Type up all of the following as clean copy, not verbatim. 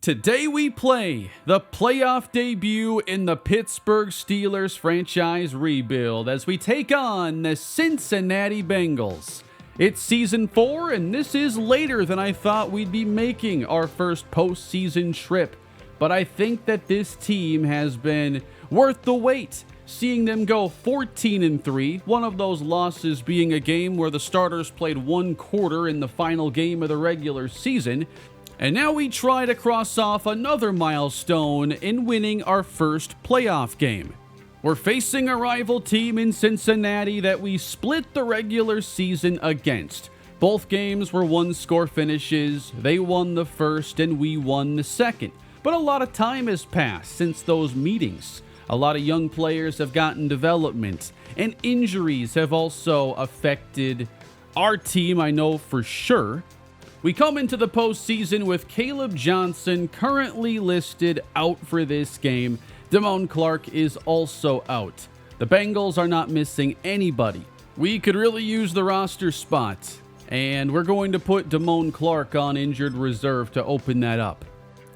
Today we play the playoff debut in the Pittsburgh Steelers franchise rebuild as we take on the Cincinnati Bengals. It's season 4 and this is later than I thought we'd be making our first postseason trip. But I think that this team has been worth the wait, seeing them go 14-3, one of those losses being a game where the starters played one quarter in the final game of the regular season. And now we try to cross off another milestone in winning our first playoff game. We're facing a rival team in Cincinnati that we split the regular season against. Both games were one-score finishes. They won the first and we won the second. But a lot of time has passed since those meetings. A lot of young players have gotten development, and injuries have also affected our team, I know for sure. We come into the postseason with Caleb Johnson currently listed out for this game. Damone Clark is also out. The Bengals are not missing anybody. We could really use the roster spot, and we're going to put Damone Clark on injured reserve to open that up.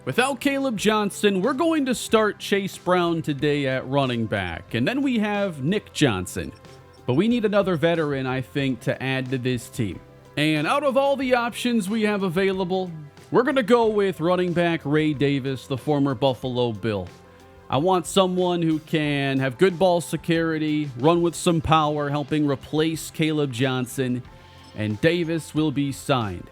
Without Caleb Johnson, we're going to start Chase Brown today at running back, and then we have Nick Johnson. But we need another veteran, I think, to add to this team. And out of all the options we have available, we're going to go with running back Ray Davis, the former Buffalo Bill. I want someone who can have good ball security, run with some power, helping replace Caleb Johnson, and Davis will be signed.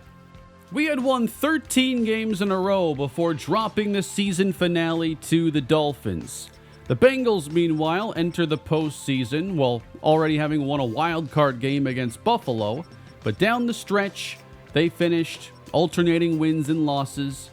We had won 13 games in a row before dropping the season finale to the Dolphins. The Bengals, meanwhile, enter the postseason, while already having won a wild card game against Buffalo. But down the stretch, they finished alternating wins and losses.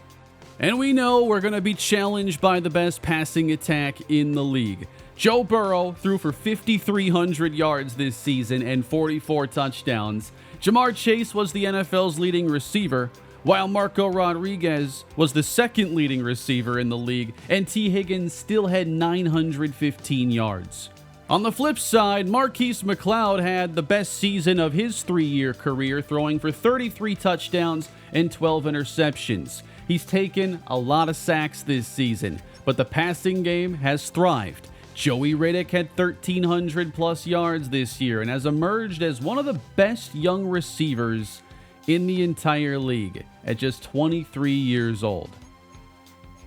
And we know we're going to be challenged by the best passing attack in the league. Joe Burrow threw for 5,300 yards this season and 44 touchdowns. Jamar Chase was the NFL's leading receiver, while Marco Rodriguez was the second leading receiver in the league, and T. Higgins still had 915 yards. On the flip side, Marquise McLeod had the best season of his 3-year career, throwing for 33 touchdowns and 12 interceptions. He's taken a lot of sacks this season, but the passing game has thrived. Joey Riddick had 1,300 plus yards this year and has emerged as one of the best young receivers in the entire league at just 23 years old.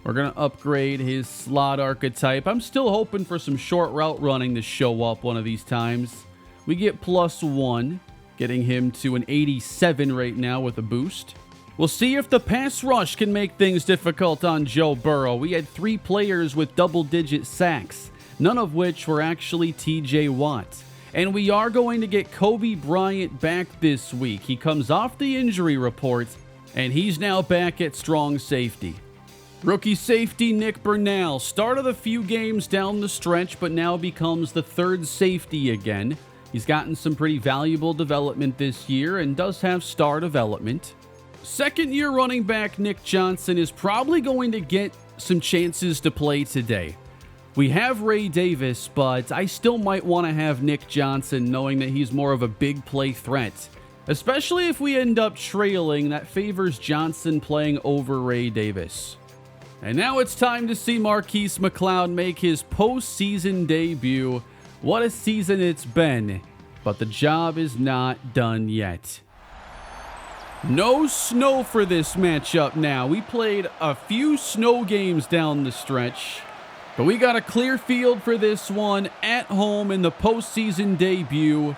We're going to upgrade his slot archetype. I'm still hoping for some short route running to show up one of these times. We get +1, getting him to an 87 right now with a boost. We'll see if the pass rush can make things difficult on Joe Burrow. We had 3 players with double-digit sacks, none of which were actually TJ Watt. And we are going to get Kobe Bryant back this week. He comes off the injury report, and he's now back at strong safety. Rookie safety Nick Burnell started a few games down the stretch, but now becomes the third safety again. He's gotten some pretty valuable development this year and does have star development. Second-year running back Nick Johnson is probably going to get some chances to play today. We have Ray Davis, but I still might want to have Nick Johnson, knowing that he's more of a big play threat. Especially if we end up trailing, that favors Johnson playing over Ray Davis. And now it's time to see Marquise McLeod make his postseason debut. What a season it's been, but the job is not done yet. No snow for this matchup now. We played a few snow games down the stretch, but we got a clear field for this one at home in the postseason debut.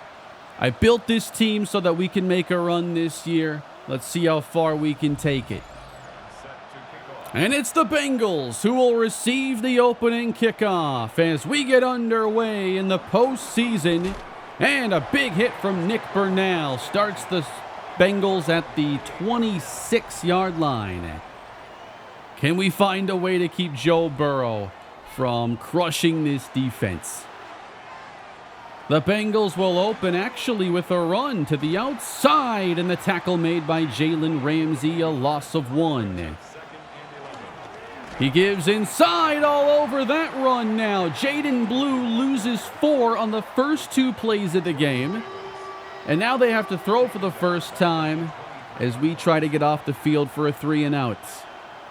I built this team so that we can make a run this year. Let's see how far we can take it. And it's the Bengals who will receive the opening kickoff as we get underway in the postseason. And a big hit from Nick Burnell starts the Bengals at the 26-yard line. Can we find a way to keep Joe Burrow from crushing this defense? The Bengals will open actually with a run to the outside, and the tackle made by Jalen Ramsey, a loss of 1. He gives inside all over that run now. Jaden Blue loses 4 on the first 2 plays of the game. And now they have to throw for the first time as we try to get off the field for a 3-and-out.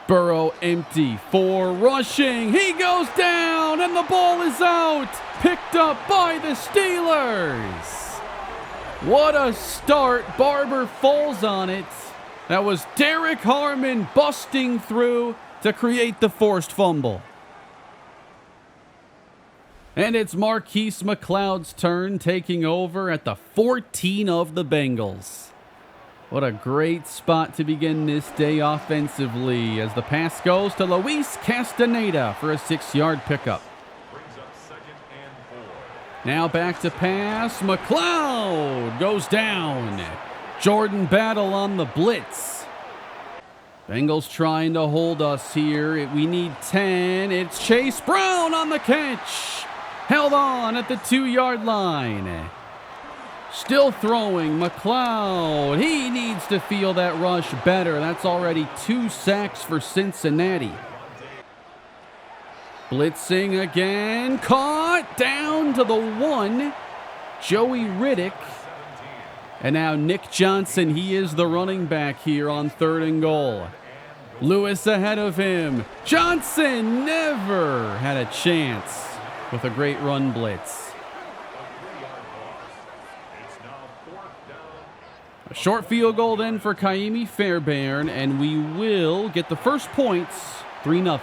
Burrow empty for rushing. He goes down and the ball is out. Picked up by the Steelers. What a start. Barber falls on it. That was Derek Harmon busting through to create the forced fumble. And it's Marquise McLeod's turn, taking over at the 14 of the Bengals. What a great spot to begin this day offensively as the pass goes to Luis Castaneda for a 6-yard pickup. Now back to pass. McLeod goes down. Jordan Battle on the blitz. Bengals trying to hold us here. We need 10. It's Chase Brown on the catch. Held on at the 2-yard line. Still throwing. McLeod. He needs to feel that rush better. That's already 2 sacks for Cincinnati. Blitzing again. Caught down to the 1. Joey Riddick. And now Nick Johnson. He is the running back here on 3rd and goal. Lewis ahead of him. Johnson never had a chance with a great run blitz. A short field goal then for Kaimi Fairbairn, and we will get the first points, 3-0.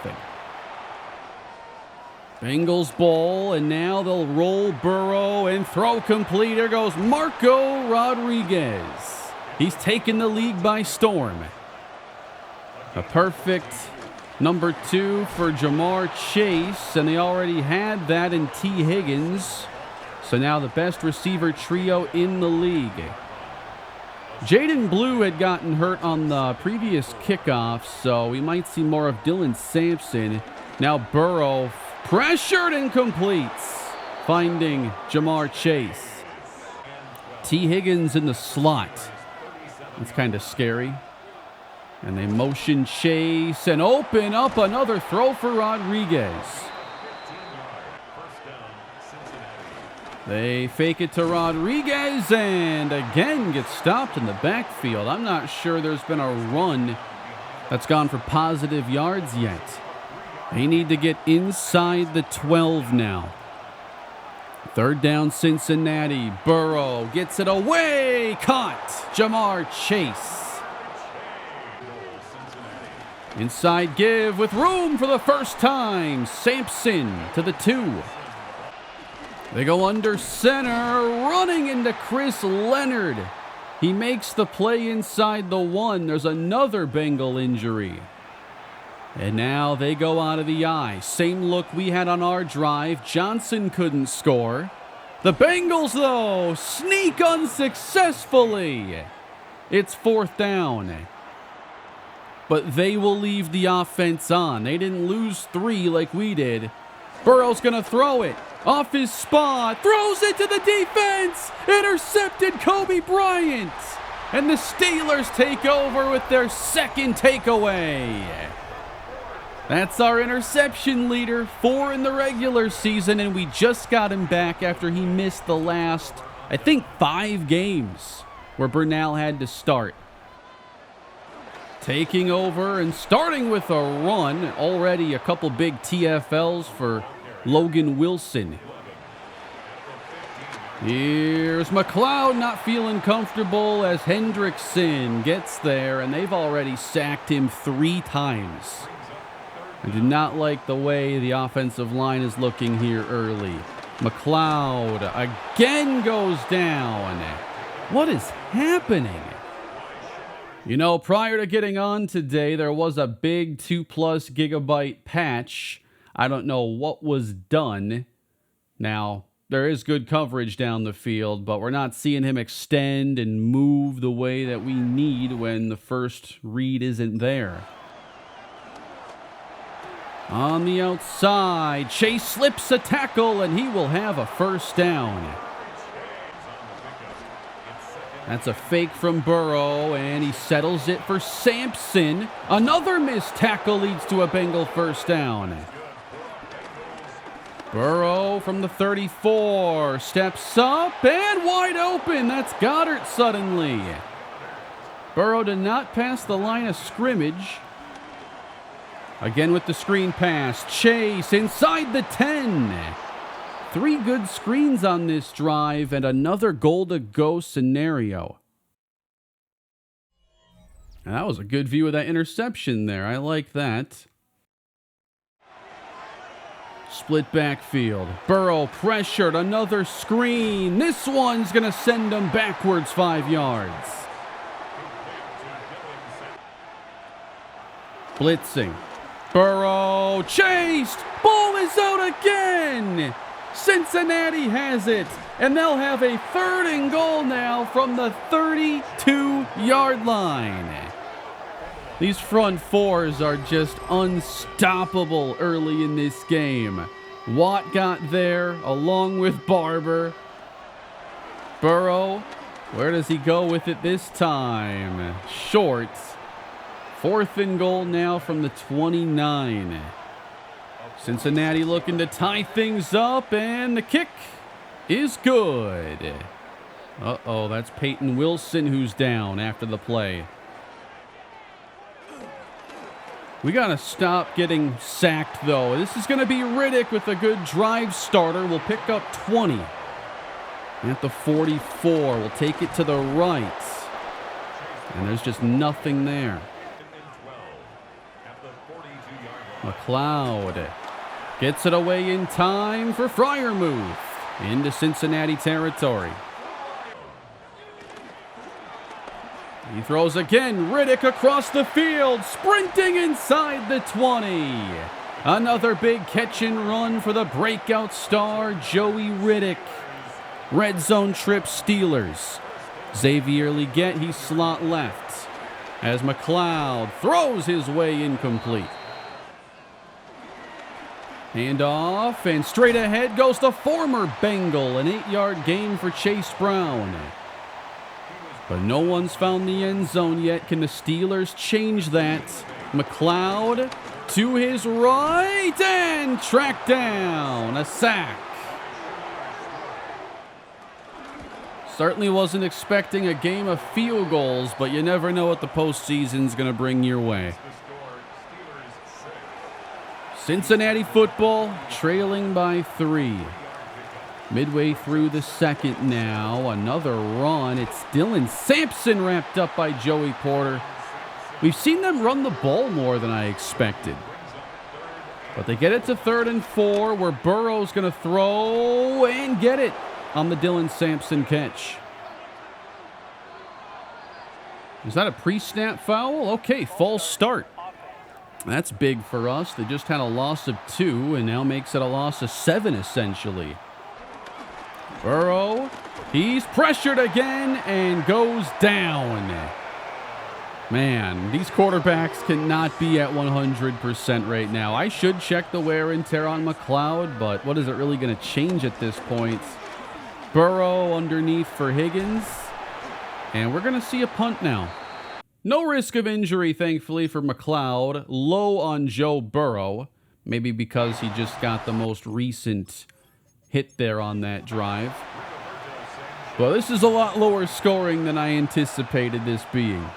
Bengals ball, and now they'll roll Burrow and throw complete. There goes Marco Rodriguez. He's taken the league by storm. A perfect number 2 for Jamar Chase, and they already had that in T. Higgins. So now the best receiver trio in the league. Jaden Blue had gotten hurt on the previous kickoff, so we might see more of Dylan Sampson. Now Burrow pressured and completes, finding Jamar Chase. T. Higgins in the slot. That's kind of scary. And they motion Chase and open up another throw for Rodriguez. They fake it to Rodriguez and again get stopped in the backfield. I'm not sure there's been a run that's gone for positive yards yet. They need to get inside the 12 now. 3rd down Cincinnati. Burrow gets it away. Caught. Jamar Chase. Inside give with room for the first time. Sampson to the 2. They go under center, running into Chris Leonard. He makes the play inside the 1. There's another Bengal injury. And now they go out of the eye. Same look we had on our drive. Johnson couldn't score. The Bengals, though, sneak unsuccessfully. It's 4th down. But they will leave the offense on. They didn't lose 3 like we did. Burrow's going to throw it. Off his spot. Throws it to the defense. Intercepted Kobe Bryant. And the Steelers take over with their 2nd takeaway. That's our interception leader. 4 in the regular season, and we just got him back after he missed the last, I think, 5 games where Bernal had to start. Taking over and starting with a run. Already a couple big TFLs for Logan Wilson. Here's McLeod not feeling comfortable as Hendrickson gets there, and they've already sacked him 3 times. I do not like the way the offensive line is looking here early. McLeod again goes down. What is happening? You know, prior to getting on today, there was a big 2+ gigabyte patch. I don't know what was done. Now, there is good coverage down the field, but we're not seeing him extend and move the way that we need when the first read isn't there. On the outside, Chase slips a tackle, and he will have a 1st down. That's a fake from Burrow, and he settles it for Sampson. Another missed tackle leads to a Bengal 1st down. Burrow from the 34, steps up, and wide open. That's Goddard suddenly. Burrow did not pass the line of scrimmage. Again with the screen pass. Chase inside the 10. 3 good screens on this drive and another goal-to-go scenario. And that was a good view of that interception there. I like that. Split backfield. Burrow pressured. Another screen. This one's going to send him backwards 5 yards. Blitzing. Burrow chased. Ball is out again. Cincinnati has it. And they'll have a 3rd and goal now from the 32-yard line. These front fours are just unstoppable early in this game. Watt got there along with Barber. Burrow, where does he go with it this time? Short. 4th and goal now from the 29. Cincinnati looking to tie things up, and the kick is good. Uh-oh, that's Peyton Wilson who's down after the play. We got to stop getting sacked, though. This is going to be Riddick with a good drive starter. We'll pick up 20. At the 44, we'll take it to the right. And there's just nothing there. McLeod gets it away in time for Freiermuth into Cincinnati territory. He throws again. Riddick across the field, sprinting inside the 20. Another big catch and run for the breakout star, Joey Riddick. Red zone trip Steelers. Xavier Legette, he's slot left. As McLeod throws his way incomplete. Handoff, and straight ahead goes the former Bengal. An 8-yard gain for Chase Brown. But no one's found the end zone yet. Can the Steelers change that? McLeod to his right and tracked down. A sack. Certainly wasn't expecting a game of field goals, but you never know what the postseason's going to bring your way. Cincinnati football trailing by 3. Midway through the second now. Another run. It's Dylan Sampson wrapped up by Joey Porter. We've seen them run the ball more than I expected. But they get it to 3rd and 4 where Burrow's going to throw and get it on the Dylan Sampson catch. Is that a pre-snap foul? Okay, false start. That's big for us. They just had a loss of 2 and now makes it a loss of 7 essentially. Burrow, he's pressured again and goes down. Man, these quarterbacks cannot be at 100% right now. I should check the wear and tear on McLeod, but what is it really going to change at this point? Burrow underneath for Higgins, and we're going to see a punt now. No risk of injury, thankfully, for McLeod. Low on Joe Burrow, maybe because he just got the most recent hit there on that drive. But this is a lot lower scoring than I anticipated this being.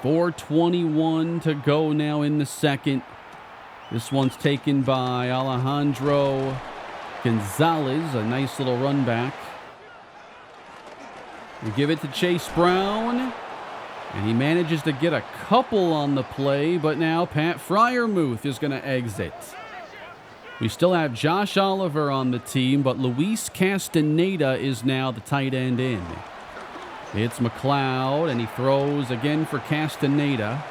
4:21 to go now in the second. This one's taken by Alejandro Gonzalez, a nice little run back. We give it to Chase Brown, and he manages to get a couple on the play, but now Pat Freiermuth is going to exit. We still have Josh Oliver on the team, but Luis Castaneda is now the tight end in. It's McLeod, and he throws again for Castaneda.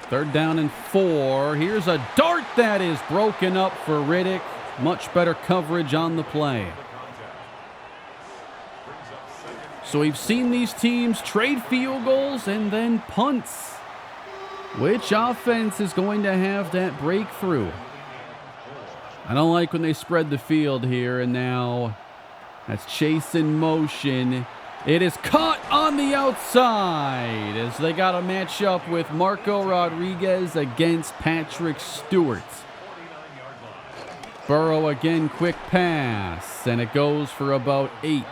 3rd down and 4. Here's a dart that is broken up for Riddick. Much better coverage on the play. So we've seen these teams trade field goals and then punts. Which offense is going to have that breakthrough? I don't like when they spread the field here, and now that's Chase in motion. It is caught on the outside as they got a matchup with Marco Rodriguez against Patrick Stewart. Burrow again, quick pass, and it goes for about 8.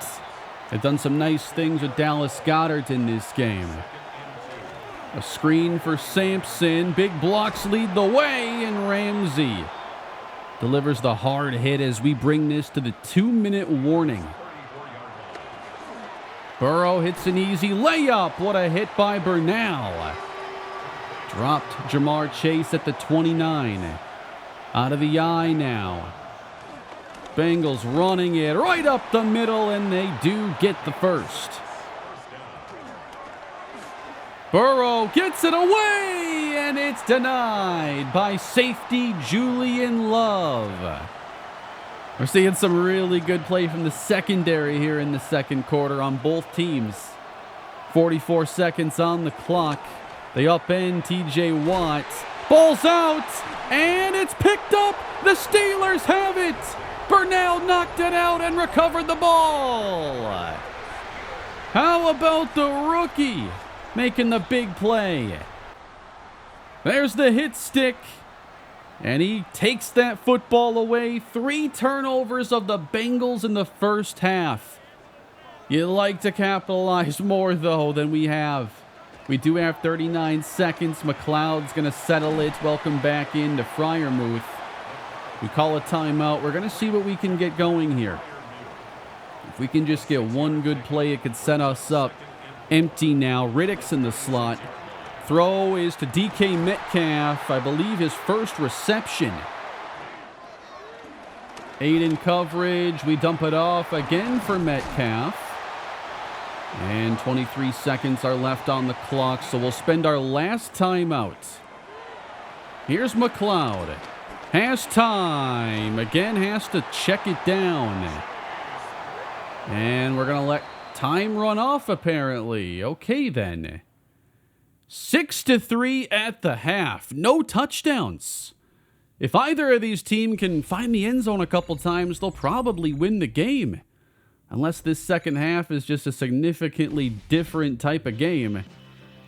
They've done some nice things with Dallas Goedert in this game. A screen for Sampson. Big blocks lead the way, and Ramsey delivers the hard hit as we bring this to the 2-minute warning. Burrow hits an easy layup. What a hit by Bernal. Dropped Jamar Chase at the 29. Out of the eye now. Bengals running it right up the middle, and they do get the first. Burrow gets it away, and it's denied by safety Julian Love. We're seeing some really good play from the secondary here in the second quarter on both teams. 44 seconds on the clock. They upend TJ Watt. Ball's out, and it's picked up. The Steelers have it. Bernal knocked it out and recovered the ball. How about the rookie making the big play? There's the hit stick, and he takes that football away. 3 turnovers of the Bengals in the first half. You'd like to capitalize more, though, than we have. We do have 39 seconds. McLeod's going to settle it. Welcome back into Freiermuth. We call a timeout. We're going to see what we can get going here. If we can just get one good play, it could set us up. Empty now. Riddick's in the slot. Throw is to DK Metcalf. I believe his first reception. 8 in coverage. We dump it off again for Metcalf. And 23 seconds are left on the clock, so we'll spend our last timeout. Here's McLeod. Has time. Again, has to check it down. And we're going to let time run off, apparently. Okay, then. 6-3 at the half. No touchdowns. If either of these teams can find the end zone a couple times, they'll probably win the game. Unless this second half is just a significantly different type of game.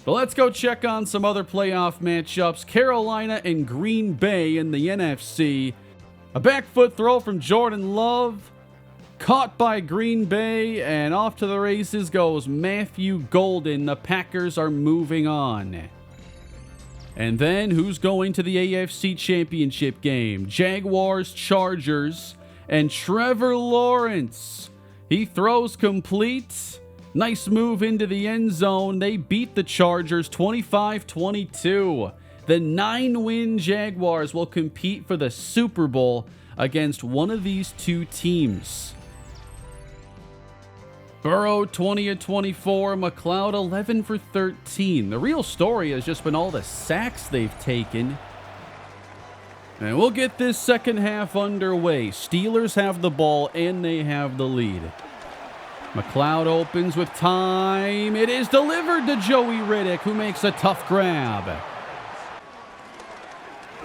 But let's go check on some other playoff matchups. Carolina and Green Bay in the NFC. A back foot throw from Jordan Love. Caught by Green Bay, and off to the races goes Matthew Golden. The Packers are moving on. And then who's going to the AFC Championship game? Jaguars, Chargers, and Trevor Lawrence. He throws complete. Nice move into the end zone. They beat the Chargers 25-22. The 9-win Jaguars will compete for the Super Bowl against one of these two teams. Burrow 20-24, McLeod 11 for 13. The real story has just been all the sacks they've taken. And we'll get this second half underway. Steelers have the ball and they have the lead. McLeod opens with time. It is delivered to Joey Riddick, who makes a tough grab.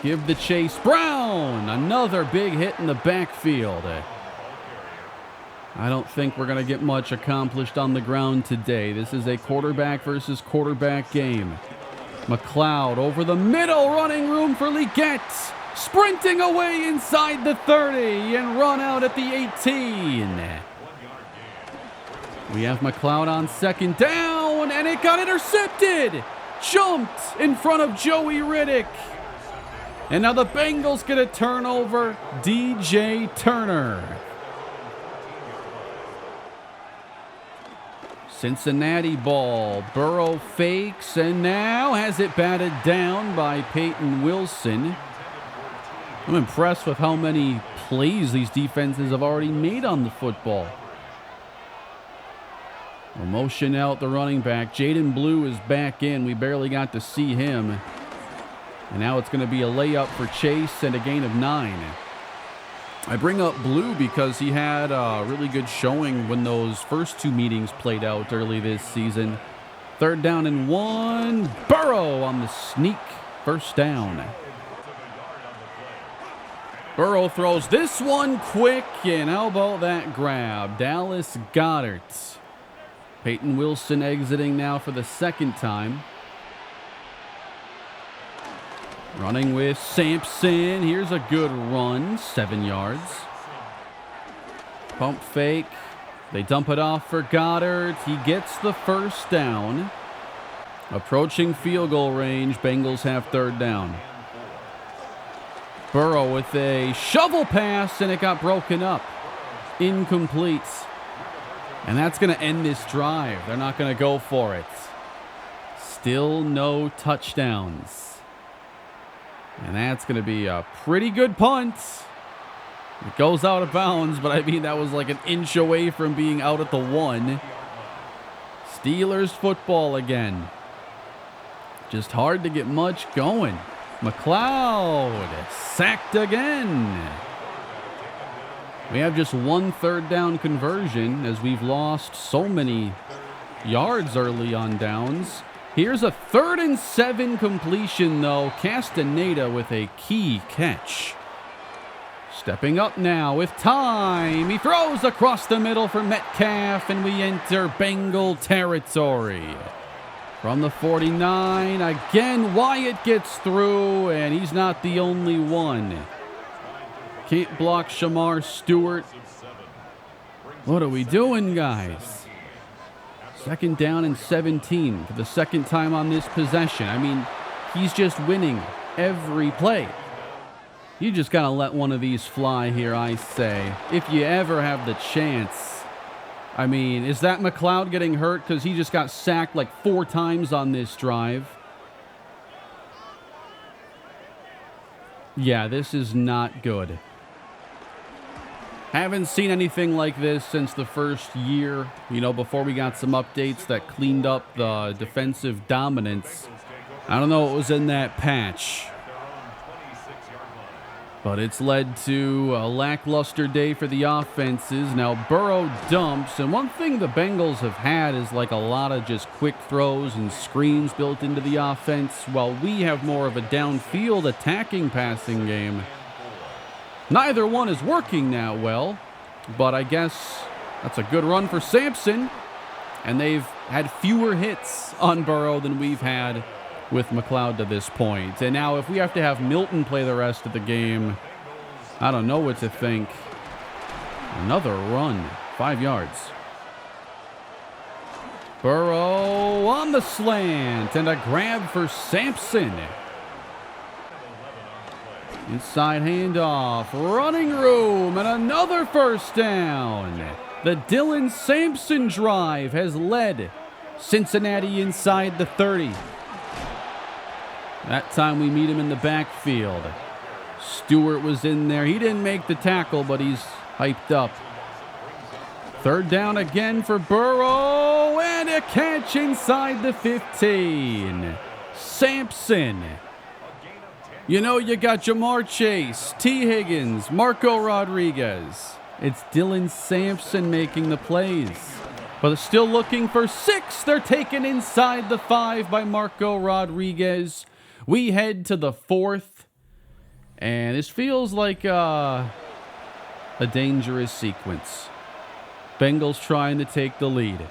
Give the chase. Brown, another big hit in the backfield. I don't think we're going to get much accomplished on the ground today. This is a quarterback versus quarterback game. McLeod over the middle, running room for Leggett. Sprinting away inside the 30 and run out at the 18. We have McLeod on second down, and it got intercepted. Jumped in front of Joey Riddick. And now the Bengals get a turnover. DJ Turner. Cincinnati ball. Burrow fakes and now has it batted down by Peyton Wilson. I'm impressed with how many plays these defenses have already made on the football. We'll motion out the running back. Jaden Blue is back in. We barely got to see him. And now it's going to be a layup for Chase and a gain of 9. I bring up Blue because he had a really good showing when those first 2 meetings played out early this season. 3rd down and 1. Burrow on the sneak. First down. Burrow throws this one quick, and how about that grab? Dallas Goedert. Peyton Wilson exiting now for the second time. Running with Sampson. Here's a good run. 7 yards. Pump fake. They dump it off for Goddard. He gets the first down. Approaching field goal range. Bengals have third down. Burrow with a shovel pass, and it got broken up. Incomplete. And that's going to end this drive. They're not going to go for it. Still no touchdowns. And that's going to be a pretty good punt. It goes out of bounds, but I mean, that was like an inch away from being out at the 1. Steelers football again. Just hard to get much going. McLeod sacked again. We have just one third down conversion as we've lost so many yards early on downs. Here's a 3rd and 7 completion, though. Castaneda with a key catch. Stepping up now with time. He throws across the middle for Metcalf, and we enter Bengal territory. From the 49, again, Wyatt gets through, and he's not the only one. Can't block Shamar Stewart. What are we doing, guys? 2nd down and 17 for the 2nd time on this possession. I mean, he's just winning every play. You just got to let one of these fly here, I say. If you ever have the chance. I mean, is that McLeod getting hurt because he just got sacked like 4 times on this drive? Yeah, this is not good. Haven't seen anything like this since the first year, before we got some updates that cleaned up the defensive dominance. I don't know what was in that patch. But it's led to a lackluster day for the offenses. Now Burrow dumps, and one thing the Bengals have had is like a lot of just quick throws and screens built into the offense, while we have more of a downfield attacking passing game. Neither one is working that well, but I guess that's a good run for Sampson, and they've had fewer hits on Burrow than we've had with McLeod to this point. And now if we have to have Milton play the rest of the game, I don't know what to think. Another run, 5 yards. Burrow on the slant, and a grab for Sampson. Inside handoff, running room, and another first down. The Dylan Sampson drive has led Cincinnati inside the 30. That time we meet him in the backfield. Stewart was in there. He didn't make the tackle, but he's hyped up. 3rd down again for Burrow, and a catch inside the 15. Sampson. You got Jamar Chase, T. Higgins, Marco Rodriguez. It's Dylan Sampson making the plays. But they're still looking for 6. They're taken inside the 5 by Marco Rodriguez. We head to the 4th, and this feels like a dangerous sequence. Bengals trying to take the lead.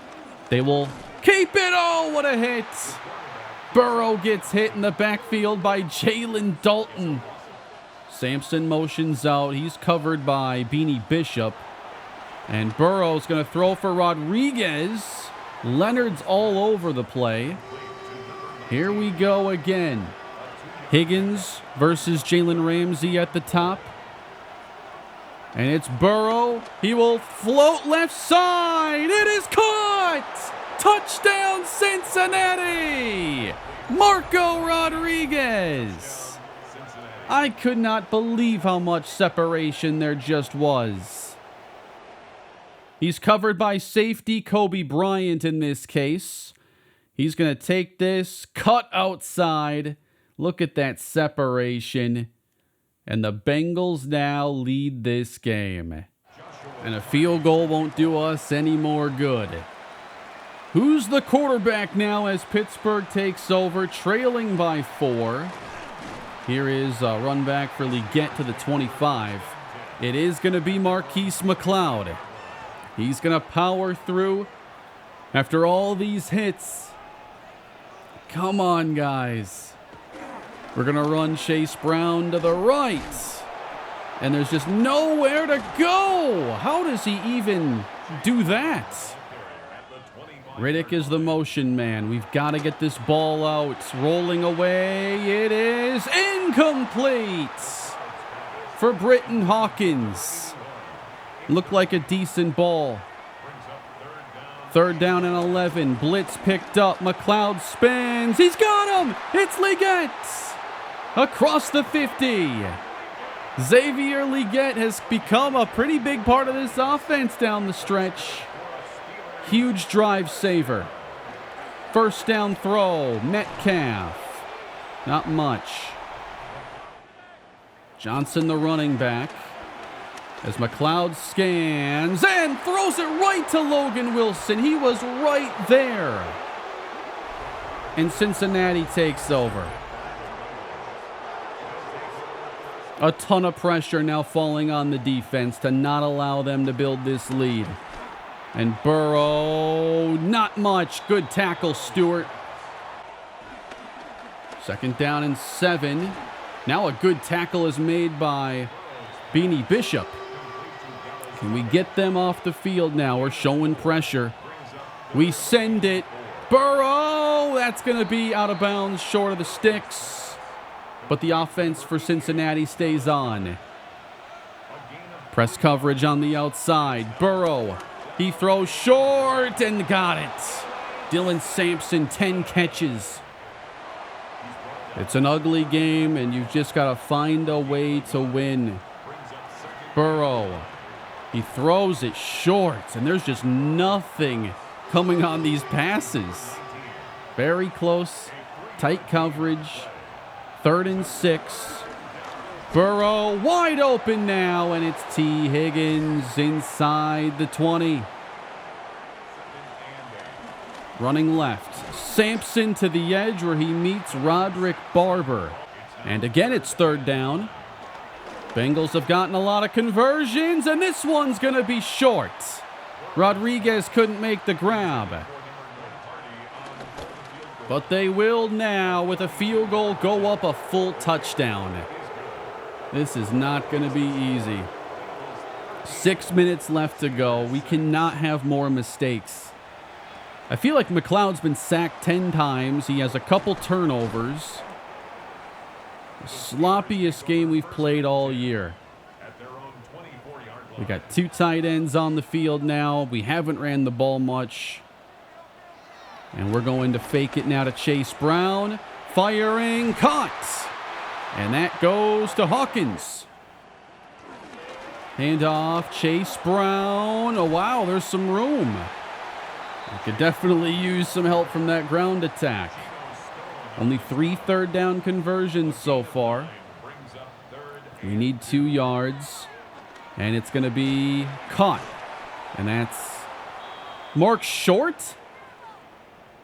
They will keep it. Oh, what a hit. Burrow gets hit in the backfield by Jalen Dalton. Sampson motions out. He's covered by Beanie Bishop. And Burrow's going to throw for Rodriguez. Leonard's all over the play. Here we go again. Higgins versus Jalen Ramsey at the top. And it's Burrow. He will float left side. It is caught! Touchdown Cincinnati! Marco Rodriguez. I could not believe how much separation there just was. He's covered by safety Kobe Bryant in this case. He's going to take this, cut outside. Look at that separation. And the Bengals now lead this game. And a field goal won't do us any more good. Who's the quarterback now as Pittsburgh takes over, trailing by 4? Here is a run back for Leggett to the 25. It is going to be Marquise McLeod. He's going to power through after all these hits. Come on, guys. We're going to run Chase Brown to the right. And there's just nowhere to go. How does he even do that? Riddick is the motion man. We've got to get this ball out. Rolling away. It is incomplete for Britton Hawkins. Looked like a decent ball. 3rd down and 11. Blitz picked up. McLeod spins. He's got him. It's Leggett. Across the 50. Xavier Leggett has become a pretty big part of this offense down the stretch. Huge drive saver. 1st down throw. Metcalf. Not much. Johnson, the running back. As McLeod scans and throws it right to Logan Wilson. He was right there. And Cincinnati takes over. A ton of pressure now falling on the defense to not allow them to build this lead. And Burrow, not much. Good tackle, Stewart. 2nd down and 7. Now a good tackle is made by Beanie Bishop. Can we get them off the field now? We're showing pressure. We send it. Burrow! That's going to be out of bounds, short of the sticks. But the offense for Cincinnati stays on. Press coverage on the outside. Burrow. He throws short and got it. Dylan Sampson, 10 catches. It's an ugly game, and you've just got to find a way to win. Burrow. He throws it short, and there's just nothing coming on these passes. Very close, tight coverage. 3rd and 6. Burrow wide open now, and it's T. Higgins inside the 20. Running left. Sampson to the edge where he meets Roderick Barber. And again, it's 3rd down. Bengals have gotten a lot of conversions, and this one's going to be short. Rodriguez couldn't make the grab. But they will now, with a field goal, go up a full touchdown. This is not going to be easy. 6 minutes left to go. We cannot have more mistakes. I feel like McLeod's been sacked 10 times. He has a couple turnovers. The sloppiest game we've played all year. We got 2 tight ends on the field now. We haven't ran the ball much. And we're going to fake it now to Chase Brown. Firing, caught. And that goes to Hawkins. Handoff, Chase Brown. Oh, wow, there's some room. We could definitely use some help from that ground attack. Only 3 3rd down conversions so far. We need 2 yards. And it's going to be caught. And that's marked short?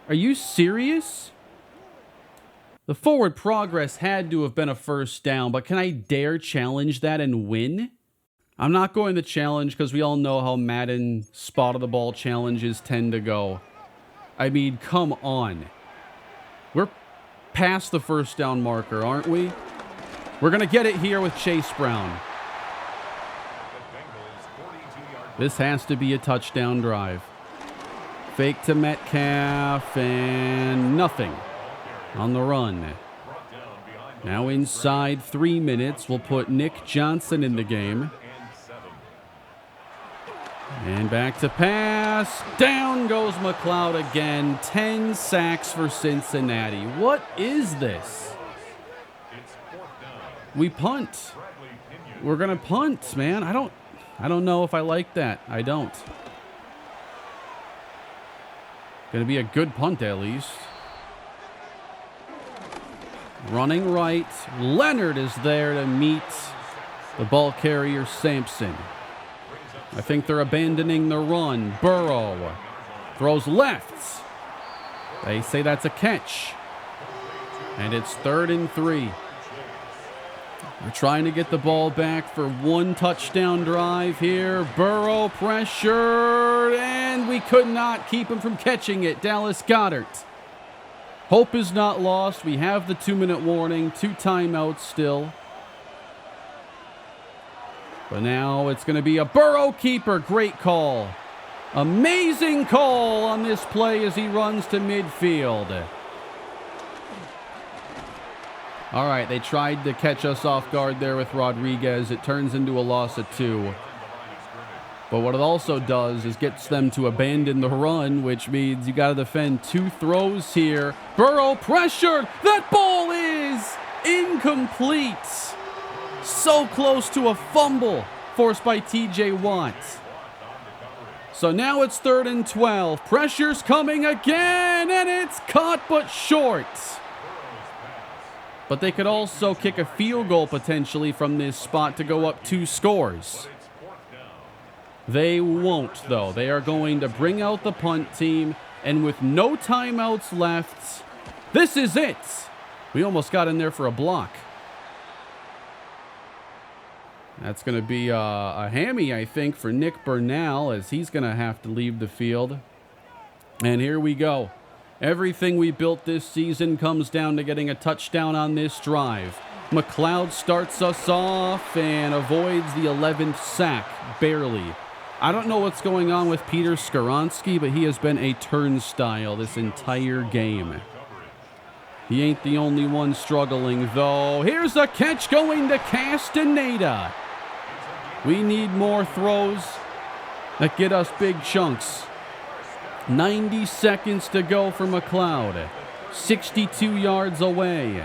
Are you serious? The forward progress had to have been a 1st down, but can I dare challenge that and win? I'm not going to challenge because we all know how Madden spot of the ball challenges tend to go. I mean, come on. We're past the 1st down marker, aren't we? We're going to get it here with Chase Brown. This has to be a touchdown drive. Fake to Metcalf and nothing on the run. Now inside 3 minutes, we'll put Nick Johnson in the game. And back to pass. Down goes McLeod again. 10 sacks for Cincinnati. What is this? We punt. We're going to punt, man. I don't know if I like that. I don't. Going to be a good punt at least. Running right. Leonard is there to meet the ball carrier Sampson. I think they're abandoning the run. Burrow throws left. They say that's a catch. And it's 3rd and 3. We're trying to get the ball back for 1 touchdown drive here. Burrow pressured, and we could not keep him from catching it. Dallas Goedert. Hope is not lost. We have the 2-minute warning. 2 timeouts still. But now it's going to be a Burrow keeper. Great call. Amazing call on this play as he runs to midfield. All right, they tried to catch us off guard there with Rodriguez. It turns into a loss of 2. But what it also does is gets them to abandon the run, which means you got to defend 2 throws here. Burrow pressured. That ball is incomplete. So close to a fumble forced by TJ Watt. So now it's 3rd and 12. Pressure's coming again, and it's caught but short. But they could also kick a field goal potentially from this spot to go up 2 scores. They won't, though. They are going to bring out the punt team, and with no timeouts left, this is it. We almost got in there for a block. That's going to be a hammy, I think, for Nick Bernal, as he's going to have to leave the field. And here we go. Everything we built this season comes down to getting a touchdown on this drive. McLeod starts us off and avoids the 11th sack, barely. I don't know what's going on with Peter Skoronski, but he has been a turnstile this entire game. He ain't the only one struggling, though. Here's a catch going to Castaneda. We need more throws that get us big chunks. 90 seconds to go for McLeod. 62 yards away.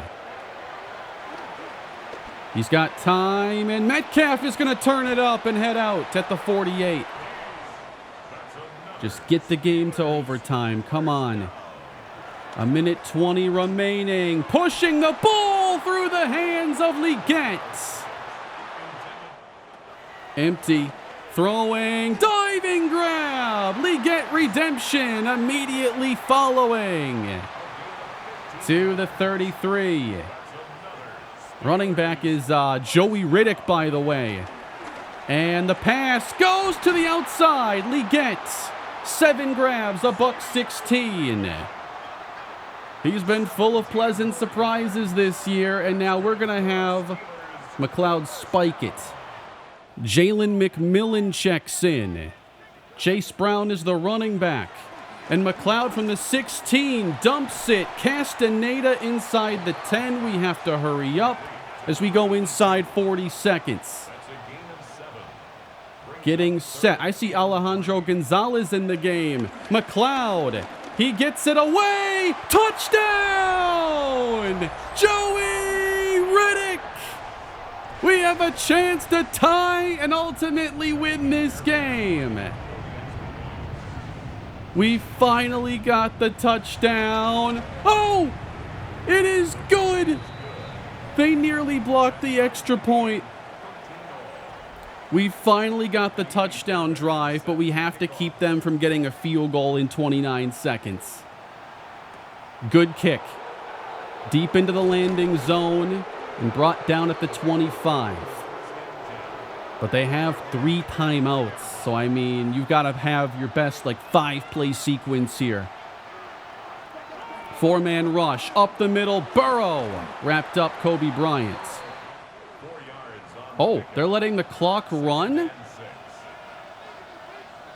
He's got time, and Metcalf is going to turn it up and head out at the 48. Just get the game to overtime. Come on. 1:20 remaining. Pushing the ball through the hands of Leggett. Empty. Throwing. Diving grab. Leggett redemption immediately following. To the 33. Running back is Joey Riddick, by the way. And the pass goes to the outside. Leggett. 7 grabs, $116. He's been full of pleasant surprises this year, and now we're going to have McLeod spike it. Jalen McMillan checks in. Chase Brown is the running back. And McLeod from the 16 dumps it. Castaneda inside the 10. We have to hurry up as we go inside 40 seconds. Getting set. I see Alejandro Gonzalez in the game. McLeod. He gets it away. Touchdown! Joey Riddick. We have a chance to tie and ultimately win this game. We finally got the touchdown. Oh! It is good. They nearly blocked the extra point. We finally got the touchdown drive, but we have to keep them from getting a field goal in 29 seconds. Good kick. Deep into the landing zone and brought down at the 25. But they have 3 timeouts, so I mean, you've got to have your best 5-play sequence here. 4-man rush up the middle. Burrow wrapped up Kobe Bryant. Oh, they're letting the clock run?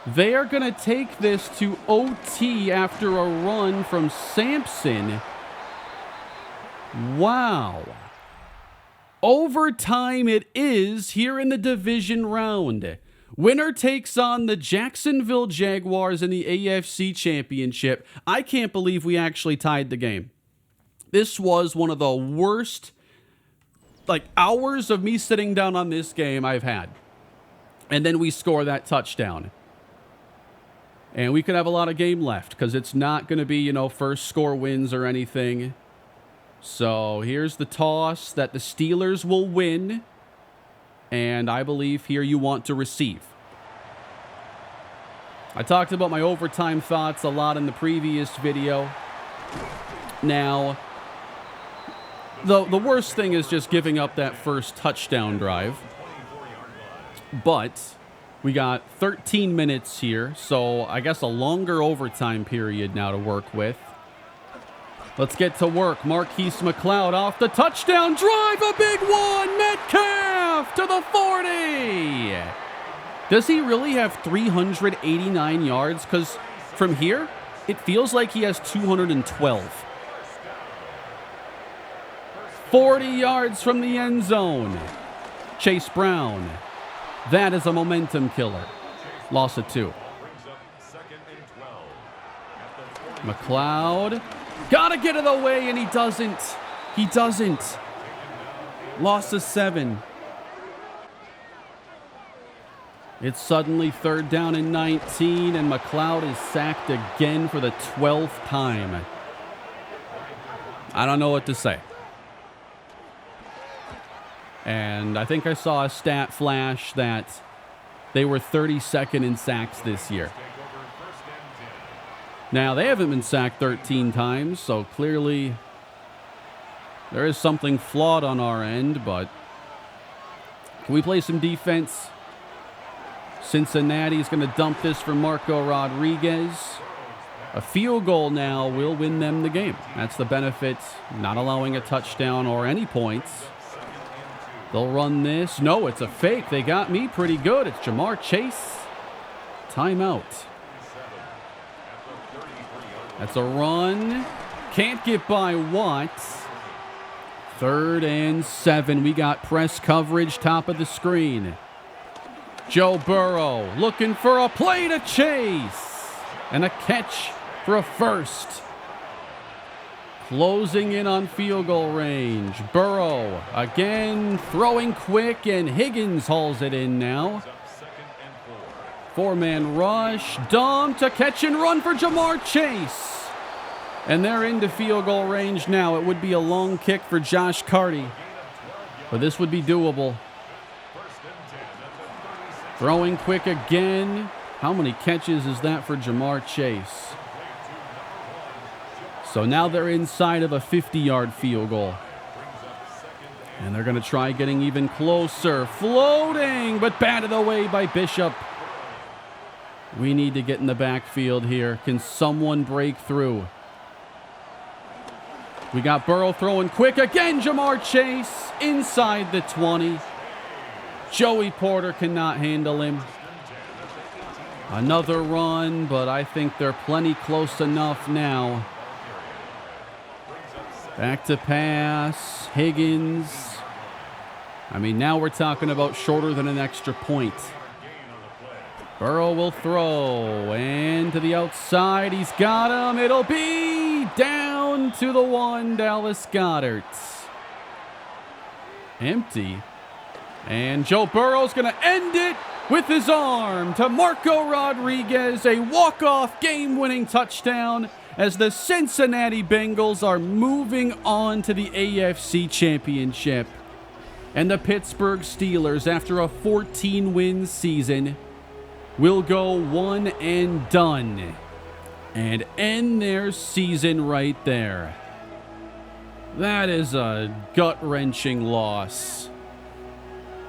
They are going to take this to OT after a run from Sampson. Wow. Overtime it is here in the division round. Winner takes on the Jacksonville Jaguars in the AFC Championship. I can't believe we actually tied the game. This was one of the worst hours of me sitting down on this game I've had. And then we score that touchdown. And we could have a lot of game left because it's not going to be, first score wins or anything. So here's the toss that the Steelers will win. And I believe here you want to receive. I talked about my overtime thoughts a lot in the previous video. Now, the worst thing is just giving up that first touchdown drive. But we got 13 minutes here, so I guess a longer overtime period now to work with. Let's get to work. Marquise McLeod off the touchdown drive. A big one. Metcalf to the 40. Does he really have 389 yards? Because from here, it feels like he has 212. 40 yards from the end zone. Chase Brown. That is a momentum killer. Loss of 2. McLeod. Gotta get it away, and he doesn't. He doesn't. Loss of 7. It's suddenly 3rd down and 19, and McLeod is sacked again for the 12th time. I don't know what to say. And I think I saw a stat flash that they were 32nd in sacks this year. Now, they haven't been sacked 13 times, so clearly there is something flawed on our end, but can we play some defense? Cincinnati's going to dump this for Marco Rodriguez. A field goal now will win them the game. That's the benefit, not allowing a touchdown or any points. They'll run this. No, it's a fake. They got me pretty good. It's Jamar Chase. Timeout. That's a run. Can't get by Watt. 3rd and 7. We got press coverage, top of the screen. Joe Burrow looking for a play to Chase. And a catch for a first. Closing in on field goal range. Burrow again throwing quick, and Higgins hauls it in now. 4-man rush. Dump to catch and run for Jamar Chase. And they're into field goal range now. It would be a long kick for Josh Carty, but this would be doable. Throwing quick again. How many catches is that for Jamar Chase? So now they're inside of a 50-yard field goal. And they're going to try getting even closer. Floating, but batted away by Bishop. We need to get in the backfield here. Can someone break through? We got Burrow throwing quick again. Jamar Chase inside the 20. Joey Porter cannot handle him. Another run, but I think they're plenty close enough now. Back to pass. Higgins. I mean, now we're talking about shorter than an extra point. Burrow will throw. And to the outside. He's got him. It'll be down to the 1. Dallas Goedert. Empty. And Joe Burrow's going to end it with his arm to Marco Rodriguez. A walk-off game-winning touchdown as the Cincinnati Bengals are moving on to the AFC Championship. And the Pittsburgh Steelers, after a 14-win season, will go 1 and done and end their season right there. That is a gut-wrenching loss.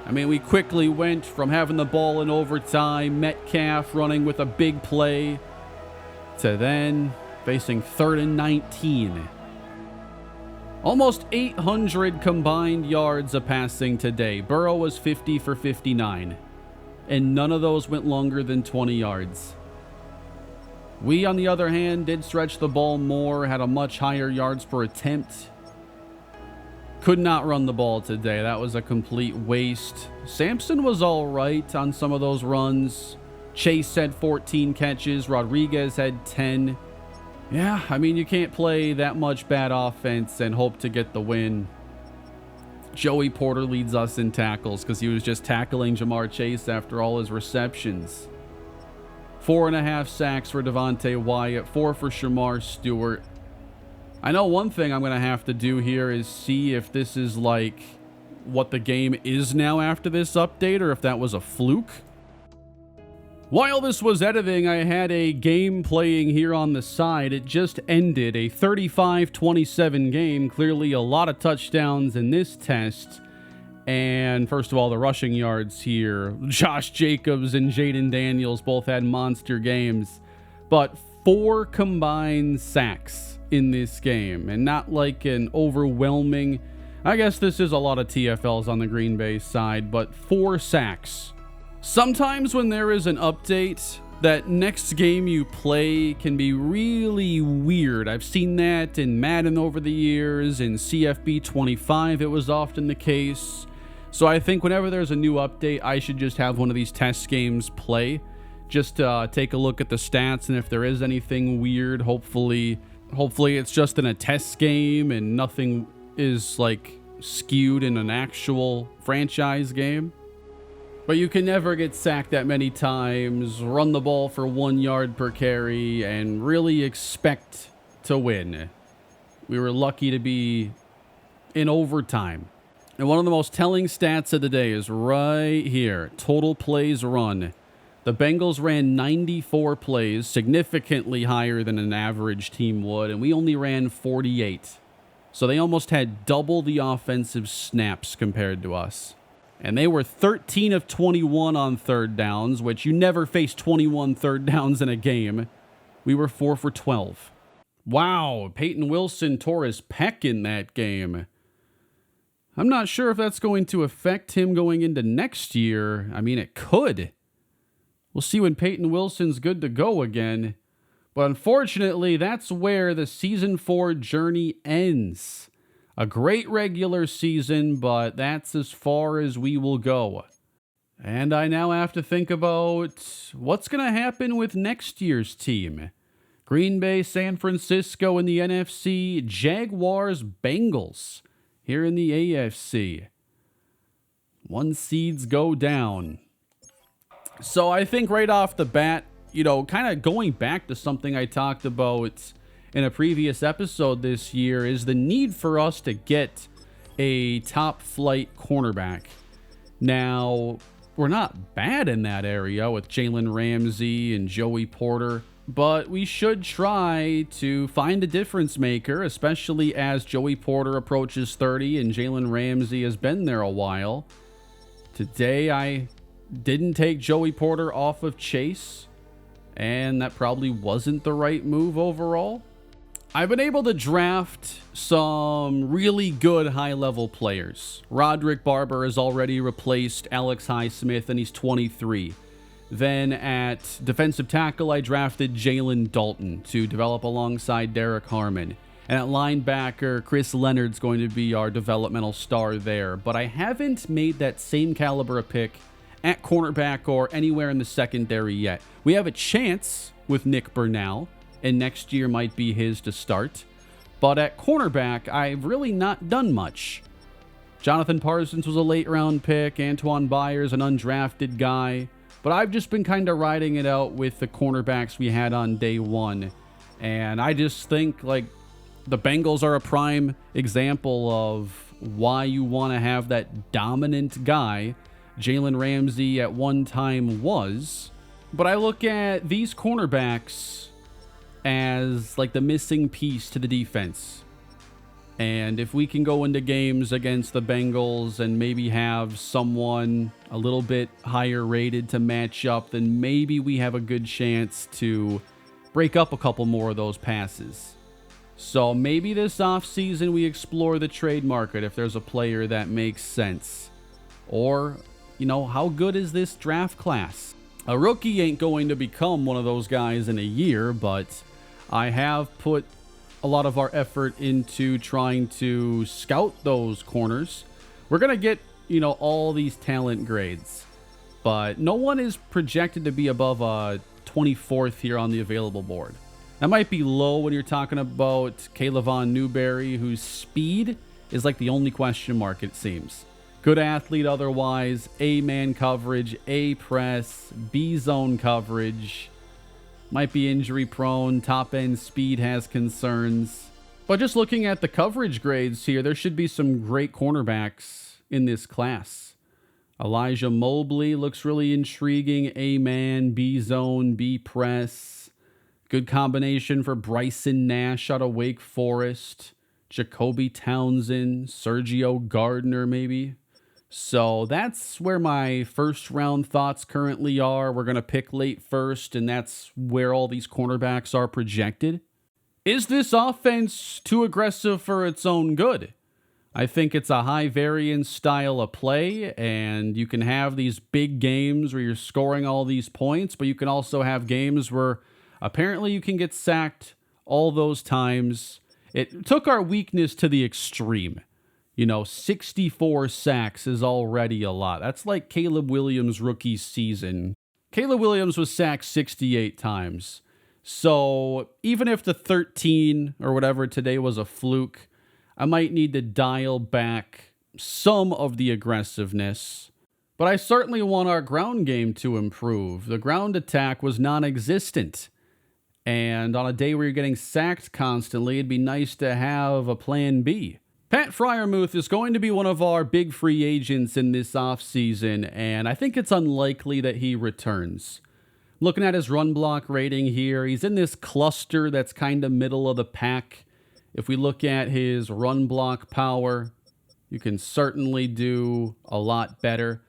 I mean, we quickly went from having the ball in overtime, Metcalf running with a big play, to then facing 3rd and 19. Almost 800 combined yards of passing today. Burrow was 50 for 59, and none of those went longer than 20 yards. We, on the other hand, did stretch the ball more, had a much higher yards per attempt. Could not run the ball today. That was a complete waste. Sampson was all right on some of those runs. Chase had 14 catches. Rodriguez had 10. Yeah, I mean, you can't play that much bad offense and hope to get the win. Joey Porter leads us in tackles because he was just tackling Jamar Chase after all his receptions. 4.5 sacks for Devontae Wyatt. 4 for Shamar Stewart. I know one thing I'm going to have to do here is see if this is like what the game is now after this update, or if that was a fluke. While this was editing, I had a game playing here on the side. It just ended, a 35-27 game. Clearly a lot of touchdowns in this test. And first of all, the rushing yards here. Josh Jacobs and Jaden Daniels both had monster games. But 4 combined sacks in this game, and not like an overwhelming, I guess this is a lot of TFLs on the Green Bay side, but 4 sacks Sometimes when there is an update, that next game you play can be really weird. I've seen that in Madden over the years. In CFB 25, it was often the case. So I think whenever there's a new update, I should just have one of these test games play. Just take a look at the stats, and if there is anything weird, hopefully it's just in a test game and nothing is like skewed in an actual franchise game. But you can never get sacked that many times, run the ball for 1 yard per carry, and really expect to win. We were lucky to be in overtime. And one of the most telling stats of the day is right here. Total plays run. The Bengals ran 94 plays, significantly higher than an average team would, and we only ran 48. So they almost had double the offensive snaps compared to us. And they were 13 of 21 on third downs, which you never face 21 third downs in a game. We were 4 for 12. Wow, Peyton Wilson tore his pec in that game. I'm not sure if that's going to affect him going into next year. I mean, it could. We'll see when Peyton Wilson's good to go again. But unfortunately, that's where the Season 4 journey ends. A great regular season, but that's as far as we will go. And I now have to think about what's going to happen with next year's team. Green Bay, San Francisco in the NFC, Jaguars, Bengals here in the AFC. 1 seeds go down. So I think right off the bat, kind of going back to something I talked about in a previous episode this year, is the need for us to get a top flight cornerback. Now, we're not bad in that area with Jalen Ramsey and Joey Porter, but we should try to find a difference maker, especially as Joey Porter approaches 30 and Jalen Ramsey has been there a while. Today, I didn't take Joey Porter off of Chase, and that probably wasn't the right move overall. I've been able to draft some really good high-level players. Roderick Barber has already replaced Alex Highsmith, and he's 23. Then at defensive tackle, I drafted Jalen Dalton to develop alongside Derek Harmon. And at linebacker, Chris Leonard's going to be our developmental star there. But I haven't made that same caliber of pick at cornerback or anywhere in the secondary yet. We have a chance with Nick Bernal, and next year might be his to start. But at cornerback, I've really not done much. Jonathan Parsons was a late-round pick. Antoine Byers, an undrafted guy. But I've just been kind of riding it out with the cornerbacks we had on day one. And I just think, the Bengals are a prime example of why you want to have that dominant guy. Jalen Ramsey at one time was. But I look at these cornerbacks as the missing piece to the defense. And if we can go into games against the Bengals and maybe have someone a little bit higher rated to match up, then maybe we have a good chance to break up a couple more of those passes. So maybe this offseason we explore the trade market if there's a player that makes sense. Or, how good is this draft class? A rookie ain't going to become one of those guys in a year, but I have put a lot of our effort into trying to scout those corners. We're going to get, all these talent grades, but no one is projected to be above a 24th here on the available board. That might be low when you're talking about Caleb Von Newberry, whose speed is the only question mark, it seems. Good athlete otherwise, A-man coverage, A-press, B-zone coverage. Might be injury prone, top end speed has concerns. But just looking at the coverage grades here, there should be some great cornerbacks in this class. Elijah Mobley looks really intriguing. A-man, B-zone, B-press. Good combination for Bryson Nash out of Wake Forest. Jacoby Townsend, Sergio Gardner maybe. So that's where my first round thoughts currently are. We're going to pick late first, and that's where all these cornerbacks are projected. Is this offense too aggressive for its own good? I think it's a high variance style of play, and you can have these big games where you're scoring all these points, but you can also have games where apparently you can get sacked all those times. It took our weakness to the extreme. 64 sacks is already a lot. That's like Caleb Williams' rookie season. Caleb Williams was sacked 68 times. So even if the 13 or whatever today was a fluke, I might need to dial back some of the aggressiveness. But I certainly want our ground game to improve. The ground attack was non-existent. And on a day where you're getting sacked constantly, it'd be nice to have a plan B. Pat Freiermuth is going to be one of our big free agents in this offseason, and I think it's unlikely that he returns. Looking at his run block rating here, he's in this cluster that's kind of middle of the pack. If we look at his run block power, you can certainly do a lot better.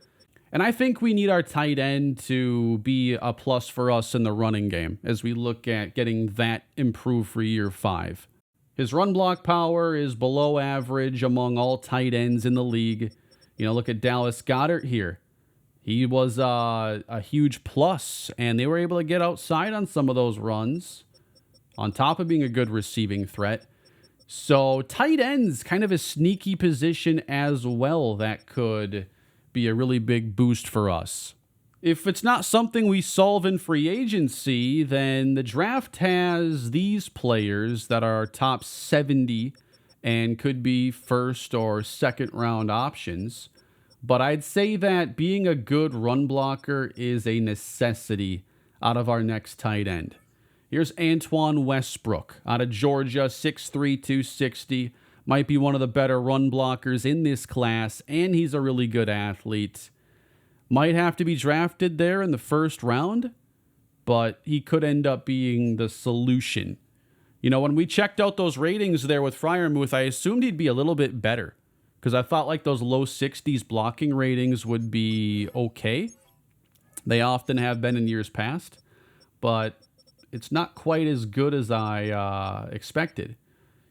And I think we need our tight end to be a plus for us in the running game as we look at getting that improved for year 5. His run block power is below average among all tight ends in the league. Look at Dallas Goedert here. He was a huge plus, and they were able to get outside on some of those runs, on top of being a good receiving threat. So tight end's kind of a sneaky position as well that could be a really big boost for us. If it's not something we solve in free agency, then the draft has these players that are top 70 and could be first or second round options. But I'd say that being a good run blocker is a necessity out of our next tight end. Here's Antoine Westbrook out of Georgia, 6'3", 260. Might be one of the better run blockers in this class, and he's a really good athlete. Might have to be drafted there in the first round, but he could end up being the solution. When we checked out those ratings there with Freiermuth, I assumed he'd be a little bit better because I thought like those low 60s blocking ratings would be okay. They often have been in years past, but it's not quite as good as I expected.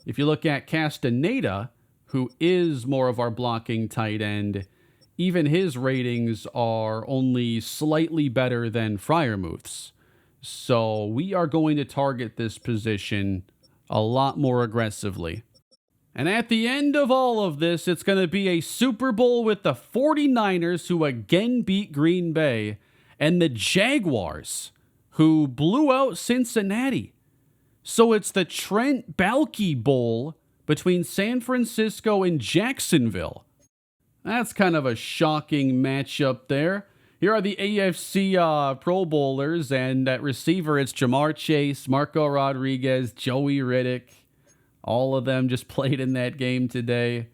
If you look at Castaneda, who is more of our blocking tight end, even his ratings are only slightly better than Freiermuth's. So we are going to target this position a lot more aggressively. And at the end of all of this, it's going to be a Super Bowl with the 49ers, who again beat Green Bay, and the Jaguars, who blew out Cincinnati. So it's the Trent Baalke Bowl between San Francisco and Jacksonville. That's kind of a shocking matchup there. Here are the AFC Pro Bowlers, and at receiver, it's Jamar Chase, Marco Rodriguez, Joey Riddick. All of them just played in that game today.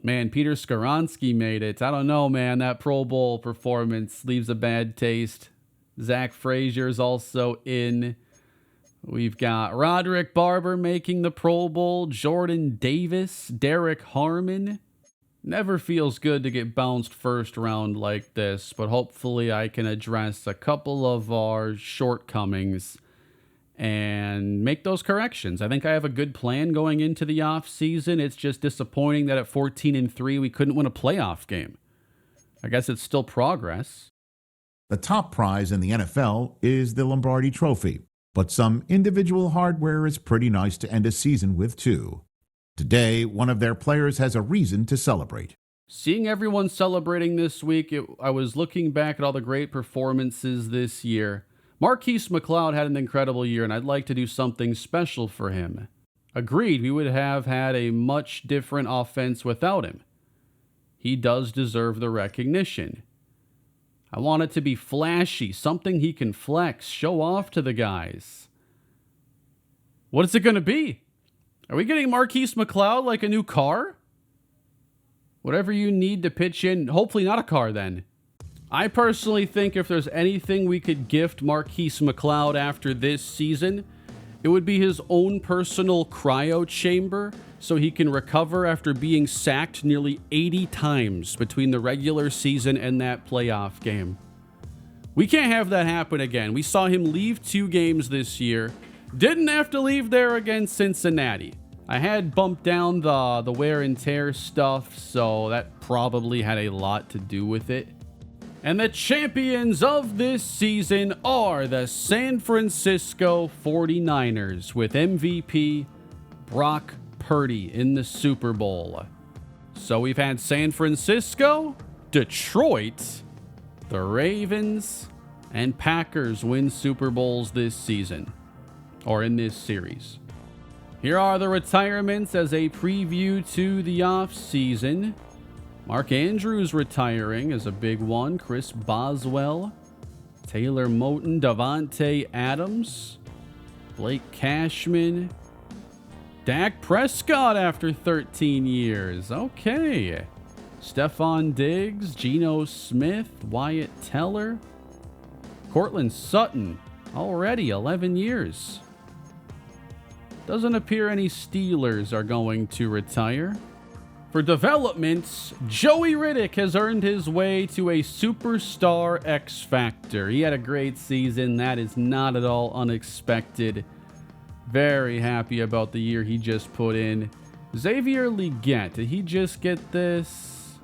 Man, Peter Skoronski made it. I don't know, man. That Pro Bowl performance leaves a bad taste. Zach Frazier's also in. We've got Roderick Barber making the Pro Bowl, Jordan Davis, Derek Harmon. Never feels good to get bounced first round like this, but hopefully I can address a couple of our shortcomings and make those corrections. I think I have a good plan going into the offseason. It's just disappointing that at 14-3 we couldn't win a playoff game. I guess it's still progress. The top prize in the NFL is the Lombardi Trophy, but some individual hardware is pretty nice to end a season with too. Today, one of their players has a reason to celebrate. Seeing everyone celebrating this week, I was looking back at all the great performances this year. Marquise McLeod had an incredible year, and I'd like to do something special for him. Agreed, we would have had a much different offense without him. He does deserve the recognition. I want it to be flashy, something he can flex, show off to the guys. What is it going to be? Are we getting Marquise McLeod like a new car? Whatever you need to pitch in, hopefully not a car then. I personally think if there's anything we could gift Marquise McLeod after this season, it would be his own personal cryo chamber so he can recover after being sacked nearly 80 times between the regular season and that playoff game. We can't have that happen again. We saw him leave 2 games this year. Didn't have to leave there against Cincinnati. I had bumped down the wear and tear stuff, so that probably had a lot to do with it. And the champions of this season are the San Francisco 49ers with MVP Brock Purdy in the Super Bowl. So we've had San Francisco, Detroit, the Ravens, and Packers win Super Bowls this season, or in this series. Here are the retirements as a preview to the offseason. Mark Andrews retiring is a big one. Chris Boswell, Taylor Moton, Davante Adams, Blake Cashman, Dak Prescott after 13 years. Okay. Stephon Diggs, Geno Smith, Wyatt Teller, Cortland Sutton, already 11 years. Doesn't appear any Steelers are going to retire. For developments, Joey Riddick has earned his way to a superstar X Factor. He had a great season. That is not at all unexpected. Very happy about the year he just put in. Xavier Legette, did he just get this?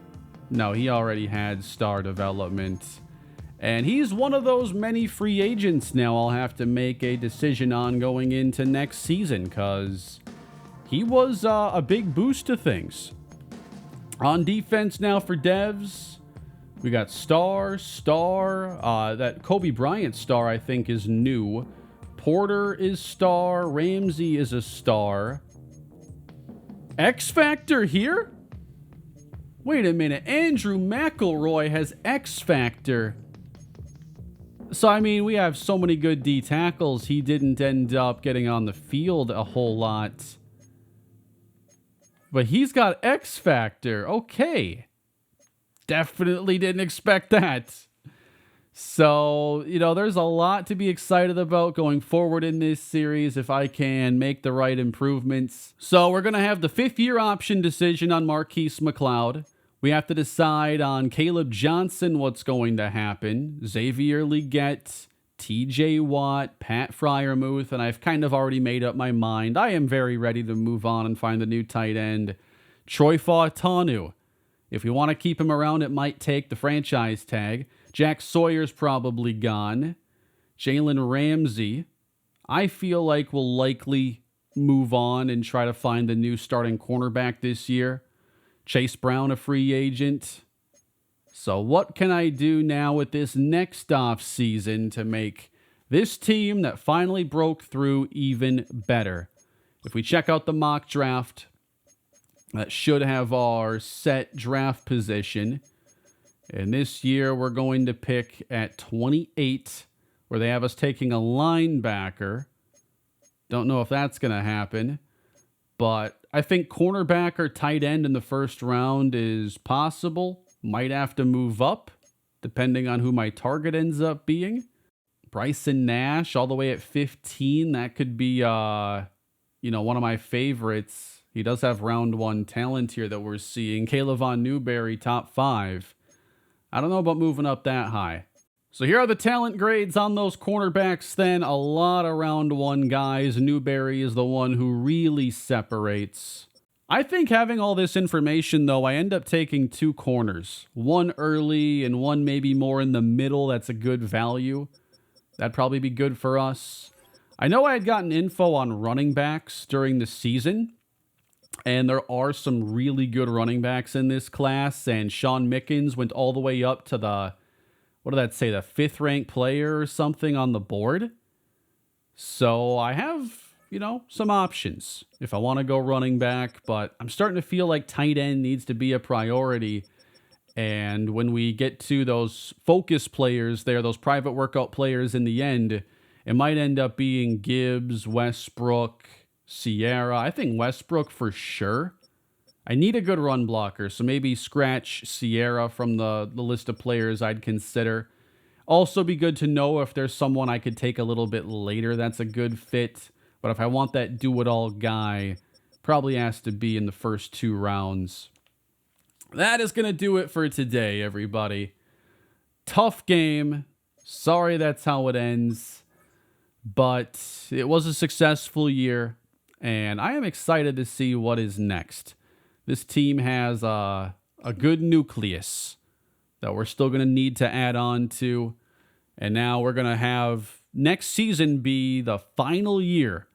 No, he already had star development. And he's one of those many free agents now I'll have to make a decision on going into next season, because he was a big boost to things. On defense now for devs, we got Star. That Kobe Bryant star, I think, is new. Porter is star. Ramsey is a star. X Factor here? Wait a minute. Andrew McElroy has X Factor. So, I mean, we have so many good D tackles. He didn't end up getting on the field a whole lot. But he's got X Factor. Okay. Definitely didn't expect that. So, there's a lot to be excited about going forward in this series if I can make the right improvements. So, we're going to have the 5th-year option decision on Marquise McLeod. We have to decide on Caleb Johnson what's going to happen. Xavier Legette, TJ Watt, Pat Freiermuth, and I've kind of already made up my mind. I am very ready to move on and find the new tight end. Troy Fautanu. If we want to keep him around, it might take the franchise tag. Jack Sawyer's probably gone. Jalen Ramsey, I feel like we'll likely move on and try to find the new starting cornerback this year. Chase Brown, a free agent. So what can I do now with this next off season to make this team that finally broke through even better? If we check out the mock draft, that should have our set draft position. And this year we're going to pick at 28, where they have us taking a linebacker. Don't know if that's going to happen, but I think cornerback or tight end in the first round is possible. Might have to move up, depending on who my target ends up being. Bryson Nash, all the way at 15. That could be, one of my favorites. He does have round 1 talent here that we're seeing. Kayla Von Newberry, top 5. I don't know about moving up that high. So here are the talent grades on those cornerbacks then. A lot of round 1 guys. Newberry is the one who really separates. I think having all this information, though, I end up taking 2 corners. One early and one maybe more in the middle. That's a good value. That'd probably be good for us. I know I had gotten info on running backs during the season, and there are some really good running backs in this class, and Sean Mickens went all the way up to the 5th ranked player or something on the board. So I have, some options if I want to go running back, but I'm starting to feel like tight end needs to be a priority. And when we get to those focus players there, those private workout players in the end, it might end up being Gibbs, Westbrook, Sierra. I think Westbrook for sure. I need a good run blocker, so maybe scratch Sierra from the list of players I'd consider. Also be good to know if there's someone I could take a little bit later that's a good fit. But if I want that do-it-all guy, probably has to be in the first 2 rounds. That is going to do it for today, everybody. Tough game. Sorry that's how it ends. But it was a successful year. and I am excited to see what is next. This team has a good nucleus that we're still going to need to add on to, and now we're going to have next season be the final year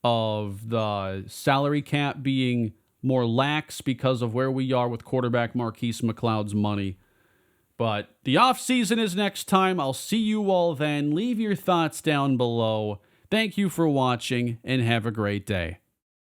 of the salary cap being more lax because of where we are with quarterback Marquise McLeod's money. But the offseason is next time. I'll see you all then. Leave your thoughts down below. Thank you for watching, and have a great day.